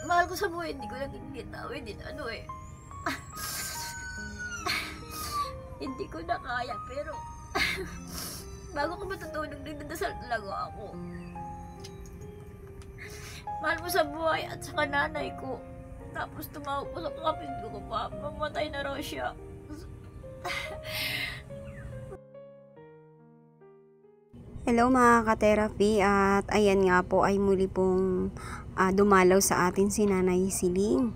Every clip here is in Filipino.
mahal ko sa buhay, hindi ko naging gitawin din hindi ko na kaya, pero bago ko matutulog, nagdadasal talaga ako. Mahal mo sa buhay at sa nanay ko. Tapos tumawag ko sa kapatid ko kung mamatay na raw siya. Hello mga ka-therapy, at ayan nga po ay muli pong dumalaw sa atin si Nanay Siling.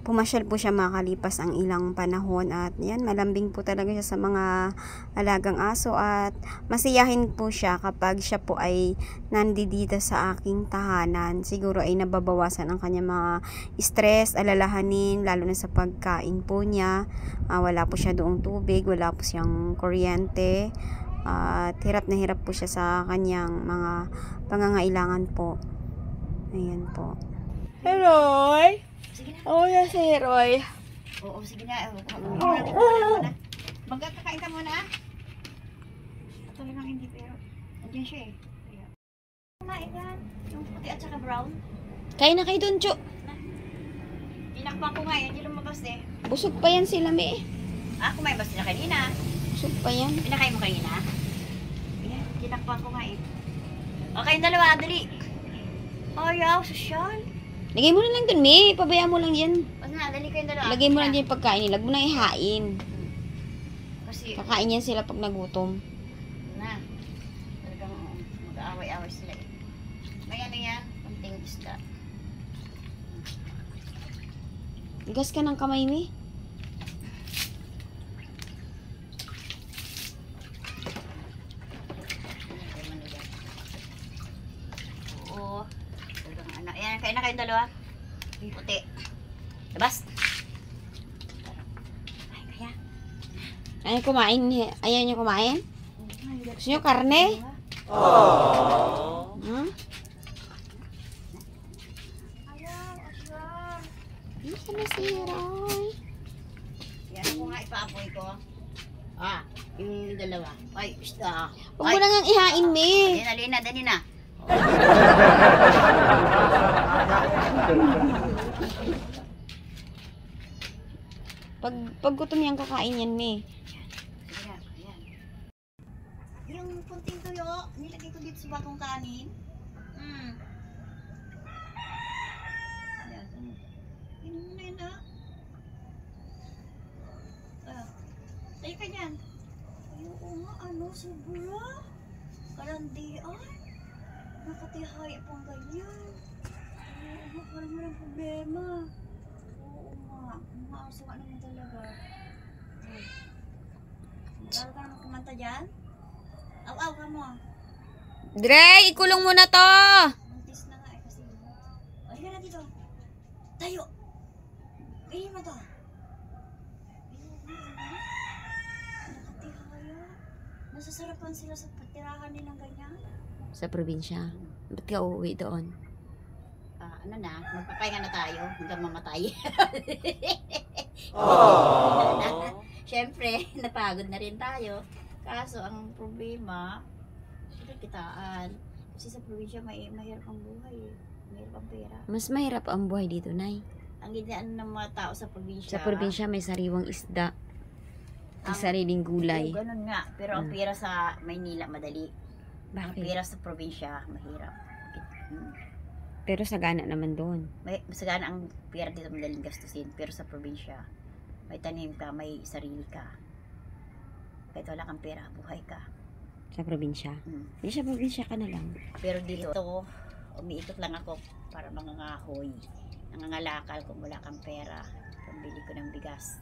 Pumasyal po siya makalipas ang ilang panahon, at yan, malambing po talaga siya sa mga alagang aso, at masiyahin po siya kapag siya po ay nandidito sa aking tahanan. Siguro ay nababawasan ang kanya mga stress, alalahanin, lalo na sa pagkain po niya. Wala po siya doong tubig, wala po siyang kuryente, at hirap na hirap po siya sa kanyang mga pangangailangan po. Ayan po. Heroy! Sige na. Oo, yan si Heroy. Oo, sige na. Magkakain ka muna. Ito lang hindi, pero andyan siya eh. Kumain yan. Yung puti at saka brown. Kain na kayo dun, Cho. Pinakpan ko nga yan, hindi lumabas eh. Busog pa yan sila, me. Kumain ba sila kanina? Busog pa yan. Pinakain mo kanina? Ayan, tinakpan ko nga eh. Okay, dalawa, dali. Ayaw, sosyal. Lagay mo na lang dun, me. Pabayaan mo lang yan. Basta na, dali kayong dalawa. Lagay mo lang dyan yung pagkain. Ilag mo na ihain. Kasi, Kakain yan sila pag nagutom. na. Talagang mag-aaway-aaway sila eh. May ano yan, konting isda. Gas ka ng kamay, me. Oo. Talagang ano. Ayan, kain na kayong dalawa. Puti. Labas. Ay, kaya. Ayaw kumain. Ayaw niyo kumain? Gusto niyo karne? Hmm? Ayaw, aswang. Ano na si Heroy? Yan ko nga ipaapoy ko. Yung dalawa. Ay, isda. Huwag mo na nga ihain, me. Alina, dali na. Pag gutom yan, kakain yan, me. Ayan, ayan. Yung kunting tuyo, nilagay ko dito sa batong kanin. Ayan. Yun na yun ah. Tayo ka dyan. Ay, oo nga, sobra. Kalandian. Nakatihay pang ganyan. Oo nga, parang walang problema. Oo nga, maaso ka naman talaga. Lalo ka naman kumanta dyan? Aw-aw ka mo. Dre, ikulong mo na to! Muntis na nga eh kasi. Halika na dito. Tayo! Pinin mo to. Nakatihaya. Nasasarapan sila sa patirahan nilang ganyan. Sa probinsya. Ba't ka uuwi doon? Ano na, magpapahinga na tayo hanggang mamatay. Siyempre, napagod na rin tayo. Kaso, ang problema, sila kitaan. Kasi sa probinsya, mahirap ang buhay eh. Mahirap ang pera. Mas mahirap ang buhay dito, Nay. Ang ginaan ng mga tao sa probinsya. Sa probinsya may sariwang isda. May Ang- sariling gulay. Oo, ganun nga. Pero ang pera sa Maynila, madali. Ang Bakit? pera sa probinsya, mahirap. Pero sagana naman doon. Masagana ang pera dito, madaling gastusin. Pero sa probinsya, may tanim ka, may sarili ka. Kahit wala kang pera, buhay ka. Sa probinsya. Mm. Hindi sa probinsya ka na lang. Pero dito, umiikot lang ako para mangangahoy. Nangangalakal kung wala kang pera. Pambili ko ng bigas.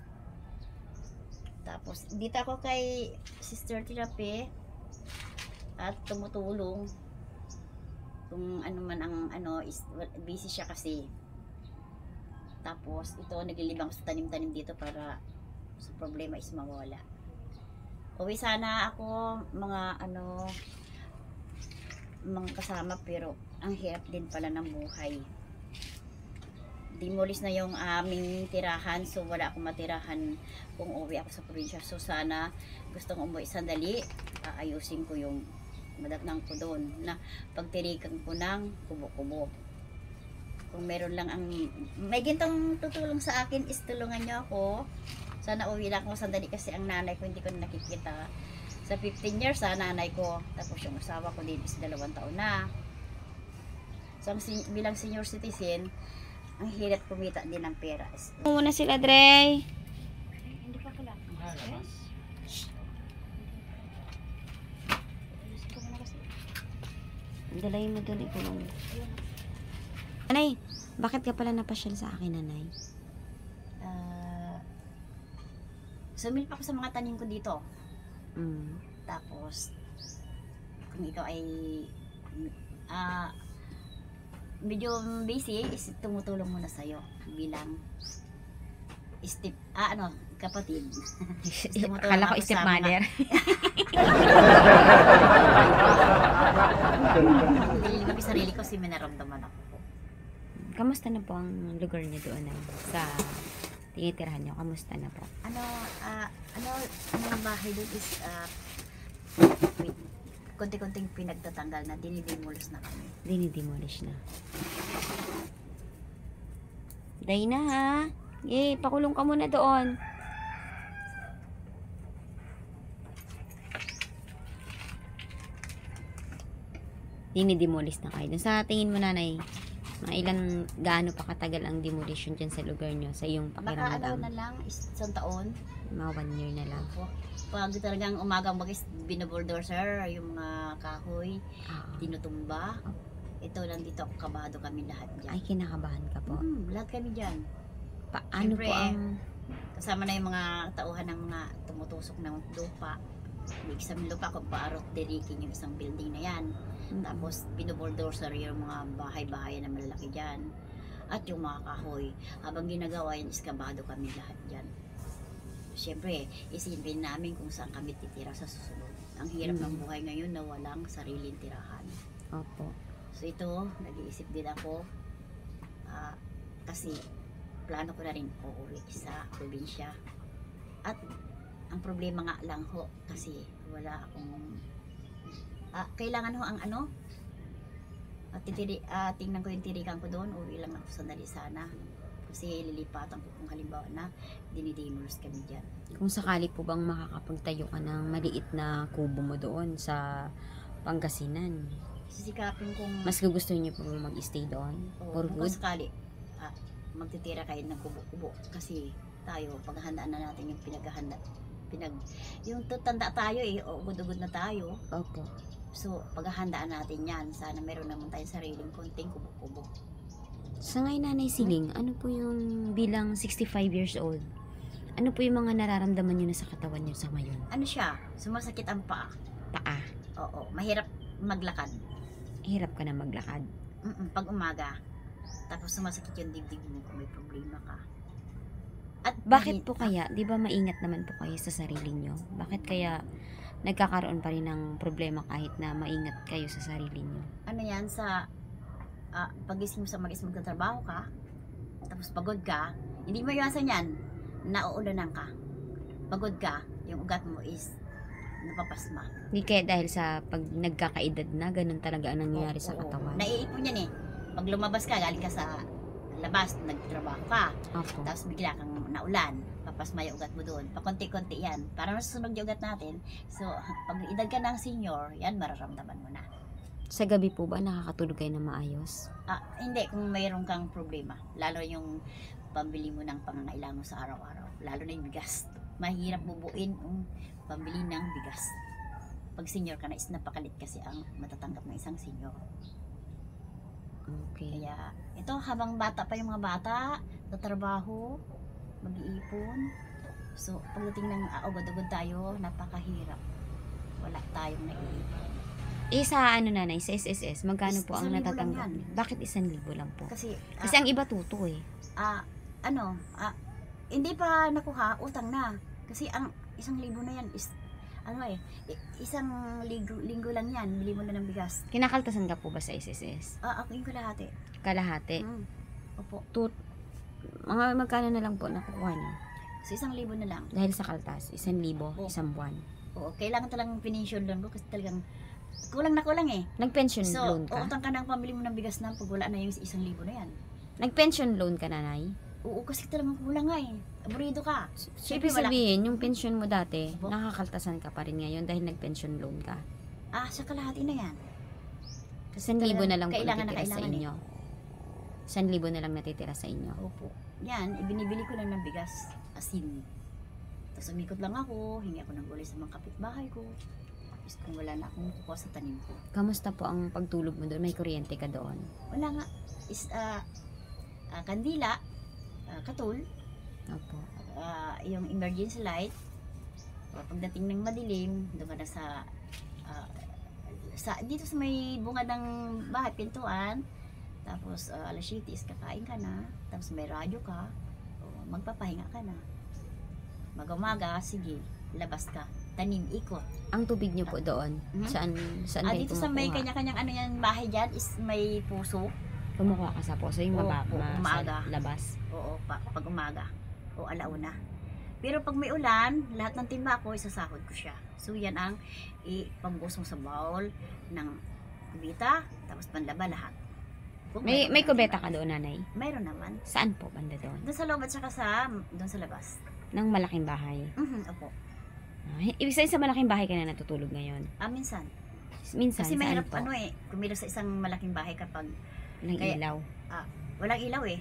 Tapos, dito ako kay Sister Therapy at tumutulong. Kung ano man ang busy siya kasi. Tapos, ito, naglilibang sa tanim-tanim dito para sa problema is mawala. Uwi sana ako mga kasama, pero ang hirap din pala ng buhay. Demolis na yung aming tirahan, so wala akong matirahan kung uwi ako sa probinsya. So sana gustong umuwi sandali, ayusin ko yung madatnang ko doon na pagtirikan ko ng kubo-kubo. Kung meron lang ang may gintong tutulong sa akin is tulungan niyo ako. Sana uwi lang ako sandali kasi ang nanay ko hindi ko na nakikita. Sa 15 years sa nanay ko. Tapos yung asawa ko din is 2 taon na. So bilang senior citizen, ang hirap kumita din ng pera. Muna sila, Dre. Hindi pa kailangan. Dalayin mo doon, ikulong. Nanay, bakit ka pala napasyal sa akin, nanay? Sumilip ako sa mga tanim ko dito. Mm. Tapos, kung ikaw ay medyo busy, is tumutulong muna sa'yo bilang kapatid. Akala ko stepmother. Hindi ko sarili ko, may naramdaman ako. Kamusta na po ang lugar niyo doon sa tinitirahan niyo? Kamusta na po? Ang bahay doon is konti-konting pinagtatanggal na, dinidemolish na kami. Dinidemolish na. Day na ha. Pakulong ka muna doon. Dinidemolish na kayo. Dun sa tingin mo, nanay, mga gaano pa katagal ang demolition dyan sa lugar nyo, sa iyong Baka pakiramdam? na lang, isang taon. Mga 1 year na lang. Pag talagang umagang magis binubuldozer yung mga kahoy, tinutumba. Ito lang dito, kabado kami lahat dyan. Ay, kinakabahan ka po. Lahat kami dyan. Paano Siyempre, po ang... Kasama na yung mga tauhan ng mga tumutusok ng lupa. May isang lupa kung paarot dirikin yung isang building na yan. Tapos binubuldozer yung mga bahay-bahay na malalaki dyan. At yung mga kahoy. Habang ginagawa yan, iskabado kami lahat dyan. Siyempre, isipin namin kung saan kami titira sa susunod. Ang hirap ng buhay ngayon na walang sariling tirahan. Opo. So ito, nag-iisip din ako. Kasi plano ko na rin uuwi sa probinsya. At ang problema nga lang ho, kasi wala akong kailangan ho ang tingnan ko yung tirikan ko doon, uwi lang ako sandali sana. Kasi lilipatan ko kung halimbawa na dinidemolish kami dyan. Kung sakali po bang makakapagtayo ka ng maliit na kubo mo doon sa Pangasinan, Sisikapin kong mas gusto niyo po mag-stay doon? For kung good? sakali magtitira kayo ng kubo-kubo. Kasi tayo, paghahandaan na natin yung yung tanda tayo ugod-ugod na tayo. Opo. So, paghahandaan natin yan. Sana meron naman tayong sariling konting kubo-kubo. Sa ngayon, Nanay Siling, ano po yung bilang 65 years old? Ano po yung mga nararamdaman nyo na sa katawan nyo sa ngayon? Ano siya? Sumasakit ang paa. Paa. Oo, mahirap maglakad. Hirap ka na maglakad. Pag umaga. Tapos sumasakit yung dibdib mo kung may problema ka. At Bakit po kaya? Di ba maingat naman po kayo sa sarili nyo? Bakit kaya nagkakaroon pa rin ng problema kahit na maingat kayo sa sarili nyo? Ano yan sa pagising mo sa magtrabaho ka, tapos pagod ka, hindi mo iwasan yan, nauulanan ka. Pagod ka, yung ugat mo is napapasma. Hindi kaya dahil sa pag nagkakaedad na, ganun talaga ang nangyayari sa katawan? Naiipon yan eh. Pag lumabas ka, galing ka sa labas, nagtrabaho ka, Opo. tapos bigla kang naulan, papasma yung ugat mo doon. Pakunti-kunti yan. Para masusunog yung ugat natin. So, pag edad ka ng senior, yan mararamdaman mo na. Sa gabi po ba nakakatulog kayo na maayos? Hindi, kung mayroon kang problema. Lalo yung pambili mo ng pangangailangan mo sa araw-araw. Lalo na yung bigas. Mahirap bubuin yung pambili ng bigas. Pag senior ka na, is napakalit kasi ang matatanggap ng isang senior. Okay. Kaya, ito habang bata pa yung mga bata, tatrabaho, mag-iipon. So, pagdating ng ugod-ugod tayo, napakahirap. Wala tayong naiipon. Sa Nanay, sa SSS, magkano po ang 1,000 lang natatanggap yan. niyo? Bakit 1,000 lang po? Kasi, Kasi ang iba tuto eh. hindi pa nakuha, utang na. Kasi ang 1,000 na yan is, isang linggo lang yan, bili mo na ng bigas. Kinakaltasan ka po ba sa SSS? Ako yung kalahati. Kalahati? Opo. Mga magkano na lang po nakukuha niyo? So, 1,000 na lang. Dahil sa kaltas, 1,000, isang buwan. Oo, kailangan talagang pension loan ko kasi talagang kulang na kulang eh. Nag-pension So, loan ka? utang ka ng pambili mo ng bigas na pag wala na yung 1,000 na yan. Nag-pension loan ka, nanay? Oo, kasi talagang kulang nga eh. Aburido ka. So, Siyempre, ibig sabihin, yung pension mo dati, Opo. nakakaltasan ka pa rin ngayon dahil nag-pension loan ka. Sa kalahati na yan. 1,000 na lang po Kailangan na natitira sa kailangan inyo. 1,000 na lang natitira sa inyo. Opo. Yan, ibinibili ko lang ng bigas. Asin. Tapos umikot lang ako, hingi ako ng gulay sa mga kapitbahay ko. Tapos kung wala na akong kukuha sa tanim ko. Kamusta po ang pagtulog mo doon? May kuryente ka doon? Wala nga. Kandila, katul, Opo. yung emergency light. Pagdating ng madilim, doon ka na dito sa may bungad ng bahay, pintuan. Tapos alas 7 is kakain ka na. Tapos may radyo ka. Magpapahinga ka na. Mag-umaga, sige, labas ka. Tanim, ikot. Ang tubig niyo po doon? Mhm. Saan kayo Dito sa may kumukuha? kanya-kanyang yan, bahay dyan is may puso. Kumukuha ka sa poso, yung umaga. sa labas. Oo, pag umaga. O alauna. Pero pag may ulan, lahat ng timba ko, isasahod ko siya. So yan ang ipambusong sa bowl ng kubita, tapos panlaba lahat. Kung May mayroon kubeta naman. ka doon, nanay? Mayroon naman. Saan po banda doon? Doon sa loob at saka doon sa labas. Ng malaking bahay. Opo. Ibig sabihin sa malaking bahay ka na natutulog ngayon? Minsan. Minsan, Kasi saan mahirap po? kumira sa isang malaking bahay kapag Walang kaya- ilaw. walang ilaw eh.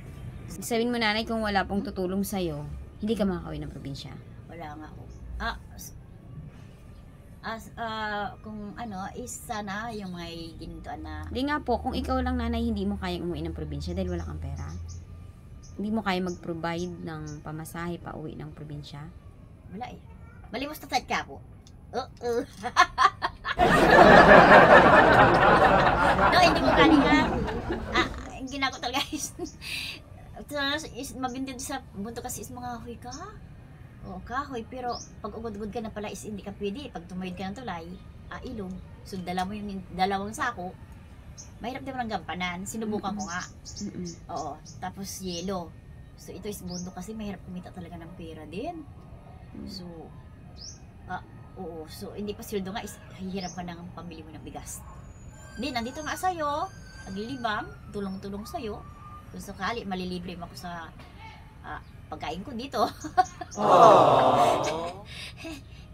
Sabihin mo, nanay, kung wala pong tutulong sa'yo, hindi ka makakawin ng probinsya. Wala nga ako. Kung is sana yung may gintuan na Hindi nga po, kung ikaw lang, nanay, hindi mo kayang umuwi ng probinsya dahil wala kang pera. Hindi mo kaya mag-provide ng pamasahe pa uwi ng probinsya. wala eh. Malimos na ka po. No, hindi ko kanina. Ang ginagawa talaga is mabintid sa bunto kasi is mga kahoy ka. Oo, kahoy. Pero pag ugod-ugod ka na pala is hindi ka pwede. Pag tumayod ka ng tulay, ilog. So, dala mo yung dalawang sako. Mahirap din mo ng gampanan. Sinubukan ko nga. Oo. Tapos yelo. So, ito is bundo kasi mahirap kumita talaga ng pera din. So, oo. So, hindi pa sildo nga is hihirap ka ng pamili mo ng bigas. Hindi, nandito nga sa'yo. Naglilibang. Tulong-tulong sa'yo. Kung sakali, malilibre mo ako sa pagkain ko dito.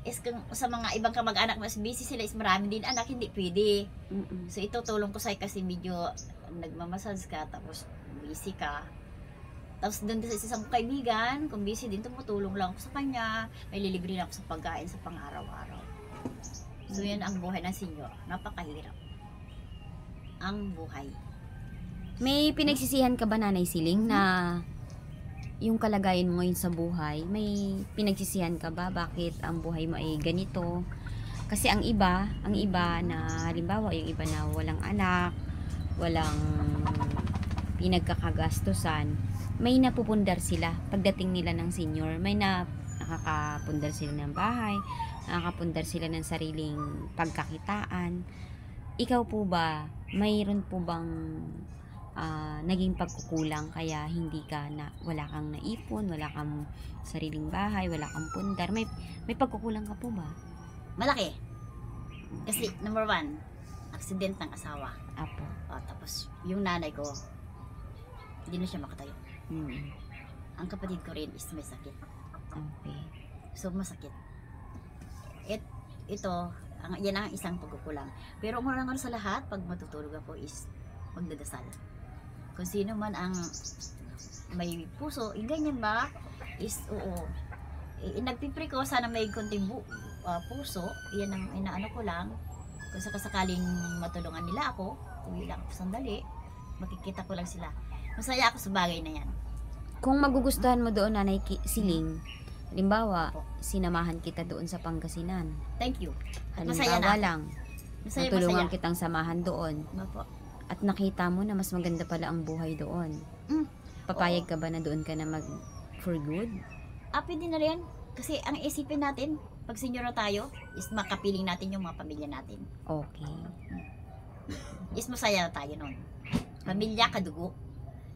Is kung sa mga ibang kamag-anak mas busy sila is marami din anak, hindi pwede. So ito tulong ko sa'yo kasi medyo nagmamasage ka tapos busy ka. Tapos doon sa isang kaibigan, kung busy din, tumutulong lang ako sa kanya. May lilibre lang ako sa pagkain sa pang-araw-araw. So yan ang buhay ng senyor. Napakahirap. Ang buhay. May pinagsisihan ka ba, Nanay Siling, na yung kalagayan mo ngayon sa buhay? May pinagsisihan ka ba? Bakit ang buhay mo ay ganito? Kasi ang iba na halimbawa, yung iba na walang anak, walang pinagkakagastusan, may napupundar sila pagdating nila ng senior. May nakakapundar sila ng bahay, nakakapundar sila ng sariling pagkakitaan. Ikaw po ba, mayroon po bang naging pagkukulang kaya wala kang naipon, wala kang sariling bahay, wala kang pundar? May pagkukulang ka po ba? Malaki. Kasi number 1, accident ng asawa. Apo. Tapos yung nanay ko, hindi na siya makatayo. Ang kapatid ko rin is may sakit. Okay. So masakit. Yan ang isang pagkukulang. Pero umurang sa lahat, pag matutulog ako is magdadasal. Kung sino man ang may puso, ganyan ba? Is oo. Nagpipray ko, sana may konting puso. Yan ang inaano ko lang. Kung sakasakaling matulungan nila ako, uwi lang ako sandali, makikita ko lang sila. Masaya ako sa bagay na yan. Kung magugustuhan mo doon, Nanay Siling, halimbawa, Opo. sinamahan kita doon sa Pangasinan. Thank you. At masaya Halimbawa na. lang, Masaya. natulungan kitang samahan doon. Opo. At nakita mo na mas maganda pala ang buhay doon. Papayag ka ba na doon ka na for good? Pwede na rin. Kasi ang isipin natin, pag senior na tayo, is makapiling natin yung mga pamilya natin. Okay. Is masaya na tayo nun. Pamilya, kadugo.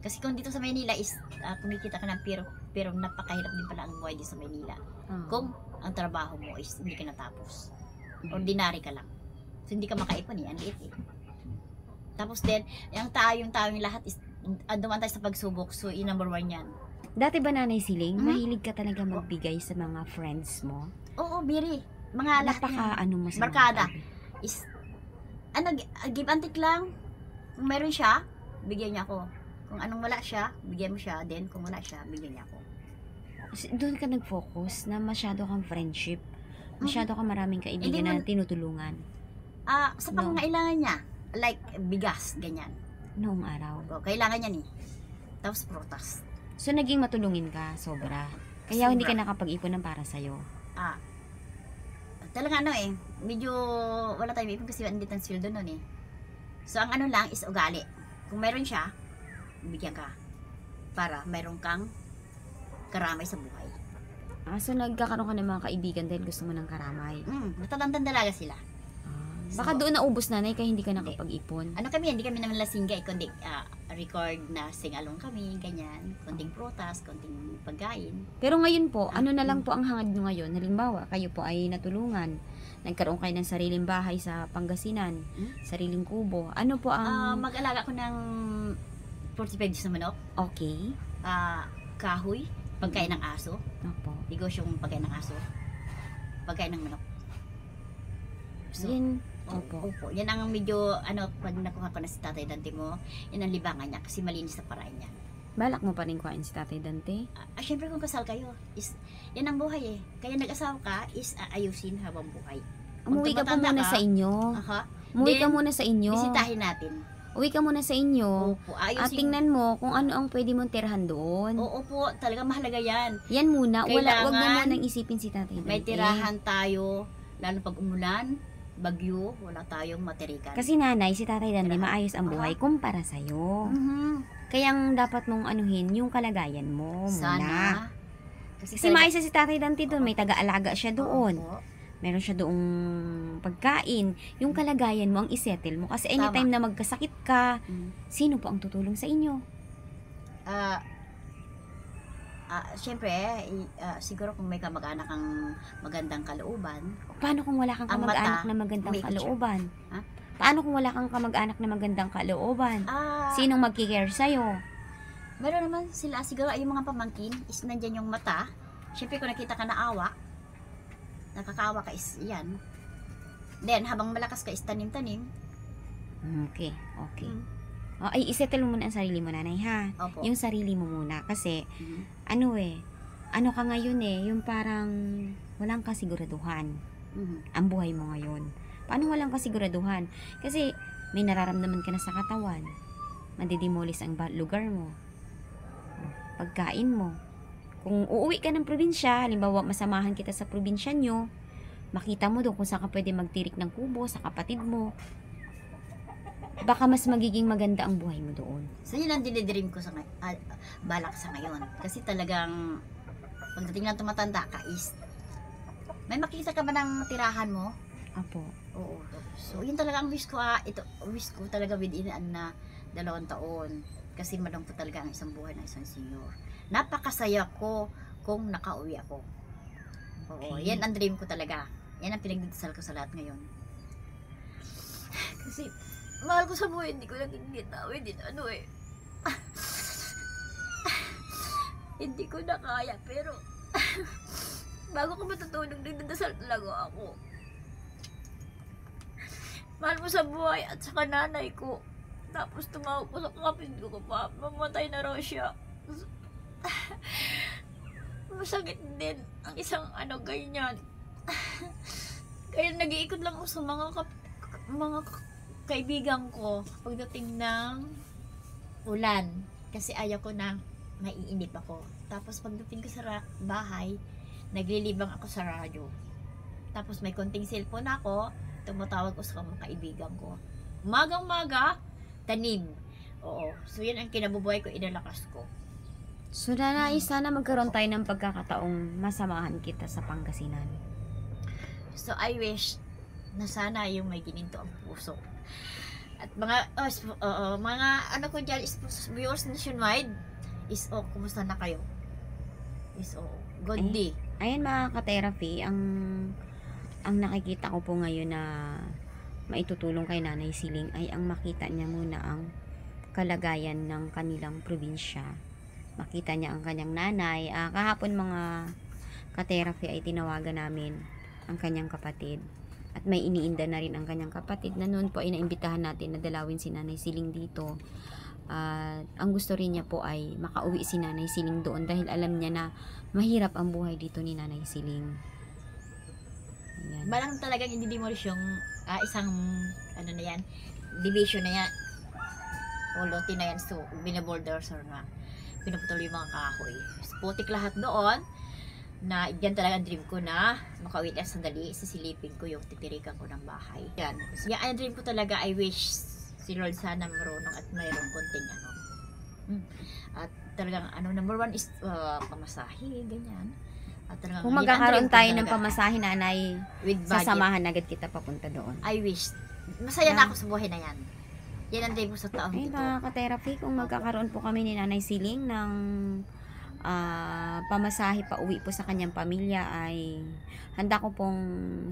Kasi kung dito sa Maynila is kumikita ka ng pero napakahirap din pala ang buhay dito sa Maynila. Kung ang trabaho mo is hindi ka natapos. Ordinary ka lang. So hindi ka makaipon ang liit eh. Tapos din, yung taong lahat is dumaan tayo sa pagsubok. So, yung number 1 yan. Dati ba, Nanay Siling, Mhm. mahilig ka talaga magbigay sa mga friends mo? Oo, biri. Mga lahat Napaka yan. ano mo sa mga Barkada. kaibigan? Is, give and take lang. Kung meron siya, bigyan niya ako. Kung anong wala siya, bigyan mo siya. Then, kung wala siya, bigyan niya ako. Doon ka nag-focus na masyado kang friendship. Masyado ka maraming kaibigan Hindi na tinutulungan Sa No. pangangailangan niya, like bigas, ganyan. noong araw. O, kailangan niya ni. Tapos prutas. So, naging matulungin ka, sobra. Kaya hindi ka Sobra. nakapag-ipon ng para sa'yo. Talaga medyo wala tayong ipon kasi hindi tayong sweldo nun eh. So, ang ano lang is ugali. Kung meron siya, bigyan ka. Para meron kang karamay sa buhay. So nagkakaroon ka ng mga kaibigan dahil gusto mo ng karamay. Matatandang dalaga sila. Baka doon naubos, Nanay, kaya hindi ka nakapag-ipon. Hindi kami naman lasingga eh, kundi record na sing-along kami, ganyan. Konting prutas, konting pagkain. Pero ngayon po, ano na lang po ang hangad nyo ngayon? Halimbawa, kayo po ay natulungan. Nagkaroon kayo ng sariling bahay sa Pangasinan, sariling kubo. Ano po ang... Mag-alaga ko ng 45 days na manok, Okay. kahoy, pagkain ng aso, Opo. negosyong pagkain ng aso, pagkain ng manok. So, Yan. Opo. Opo. Yan ang medyo, pag nakuha ko na si Tatay Dante mo, yan ang libangan niya kasi malinis sa paraan niya. Balak mo pa rin kuhain si Tatay Dante? Syempre kung kasal kayo, yan ang buhay eh. Kaya nag-asawa ka, ayusin habang buhay. Umuwi ka po tumatanda muna ka, sa inyo. Aha. Umuwi ka Then, muna sa inyo. Bisitahin natin. Uwi ka muna sa inyo. Opo. At tingnan mo kung ano ang pwede mong tirahan doon. Oo po, talaga mahalaga yan. Yan muna. Wag mo Kailangan munang isipin si Tatay Dante. May tirahan tayo, lalo pag umulan, bagyo, wala tayong matirikan. Kasi nanay, si Tatay Dante, Tirahan. maayos ang buhay kumpara sa'yo. Mhm. Kaya ang dapat mong anuhin, yung kalagayan mo muna. Sana. Kasi maayos na si Tatay Dante doon. May taga-alaga siya doon. Opo. Meron siya doong pagkain. Yung kalagayan mo, ang isettle mo. Kasi anytime na magkasakit ka, sino po ang tutulong sa inyo? Siyempre, siguro kung may kamag-anak kang magandang kalooban, Paano kung wala kang Ang kamag-anak mata, na magandang may kalooban? Ha? Paano kung wala kang kamag-anak na magandang kalooban? Sinong magkikare sa'yo? meron naman sila, siguro yung mga pamangkin, is nandyan yung mata. Siyempre, kung nakita ka na awa, nakakaawa ka is yan. Then, habang malakas ka is tanim-tanim. Okay, okay. Ay, isettle mo muna ang sarili mo, nanay, ha? Opo. Yung sarili mo muna. Kasi, Mhm. ano ka ngayon yung parang walang kasiguraduhan Mhm. ang buhay mo ngayon. Paano walang kasiguraduhan? Kasi, may nararamdaman ka na sa katawan. Madidemolis ang lugar mo. Pagkain mo. Kung uuwi ka ng probinsya, halimbawa masamahan kita sa probinsya nyo, makita mo doon kung saan ka pwede magtirik ng kubo sa kapatid mo. Baka mas magiging maganda ang buhay mo doon. So, yun ang dinidream ko sa balak sa ngayon. Kasi talagang, pagdating ng tumatanda ka is, may makita ka ba ng tirahan mo? Apo. Oo. So, yun talaga ang wish ko. Wish ko talaga within 2 taon. Kasi malungkot talaga ang isang buhay ng isang senior. Napakasaya ko kung nakauwi ako. Oo. Okay. Yan ang dream ko talaga. Yan ang pinagdadasal ko sa lahat ngayon. Kasi, mahal ko sa buhay, hindi ko nakikita. Hindi ko na kaya, pero bago ko matutulog, nagdadasal talaga ako. Mahal mo sa buhay at sa nanay ko. Tapos tumawag ko sa kapatid ko pa, mamatay na raw siya. Masakit din ang isang ganyan. Kaya nag-iikot lang ako sa mga kaibigan ko pagdating ng ulan. Kasi ayaw ko na maiinip ako. Tapos pagdating ko sa bahay, naglilibang ako sa radyo. Tapos may konting cellphone ako, tumatawag ko sa mga kaibigan ko. Magang-maga, tanim. Oo. So yan ang kinabubuhay ko, inalakas ko. So, nanay, sana magkaroon tayo ng pagkakataong masamahan kita sa Pangasinan. So I wish na sana yung may gininto ang puso. At mga ko dyan, viewers nationwide, is kumusta na kayo? Is good day. Ayan mga ka-therapy, ang nakikita ko po ngayon na maitutulong kay Nanay Siling ay ang makita niya muna ang kalagayan ng kanilang probinsya. Makita niya ang kanyang nanay. Kahapon mga ka-therapy ay tinawagan namin ang kanyang kapatid. At may iniinda na rin ang kanyang kapatid na noon po ay naimbitahan natin na dalawin si Nanay Siling dito. Ang gusto rin niya po ay makauwi si Nanay Siling doon dahil alam niya na mahirap ang buhay dito ni Nanay Siling. Ayan. Balang talagang i-demolish yung isang ano na yan, division na yan. O lote na yan. So, binabulldozer na. Pinaputol yung mga kahoy. Putik lahat doon. Na yan talaga ang dream ko na makauwi lang sandali. Sisilipin ko yung titirikan ko ng bahay. Yan. So, yan ang dream ko talaga. I wish si Lord sana marunong at mayroong konting ano. At talagang number one is pamasahe, ganyan. At talagang Kung yun ang magkakaroon dream ko tayo ng talaga. pamasahe, Nanay, With budget. sasamahan agad kita papunta doon. I wish. Masaya na ako sa buhay na yan. Yan ang dream ko sa taong Ay, ito. mga ka-therapy, kung magkakaroon po kami ni Nanay Siling ng pamasahe pa uwi po sa kanyang pamilya, ay handa ko pong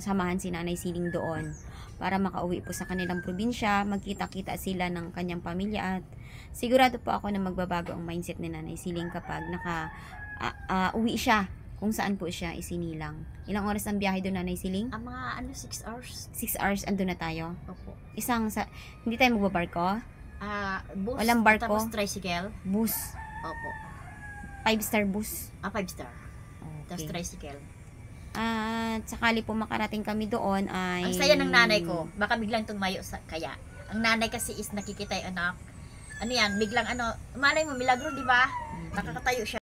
samahan si Nanay Siling doon para makauwi po sa kanilang probinsya, magkita-kita sila ng kanyang pamilya, at sigurado po ako na magbabago ang mindset ni Nanay Siling kapag uwi siya kung saan po siya isinilang. Ilang oras ang biyahe doon, Nanay Siling? Ang mga 6 hours. 6 hours andun na tayo. Opo. Hindi tayo magbabarko? Bus. Walang barko? Tapos tricycle. Bus. Opo. 5-star bus. 5 star. Tapos Okay. tricycle. At sakali po makarating kami doon ay... Ang saya ng nanay ko. Baka biglang tumayo kaya. Ang nanay kasi is nakikita yung anak. Ano yan, biglang malay mo, milagro, di ba? Nakakatayo siya.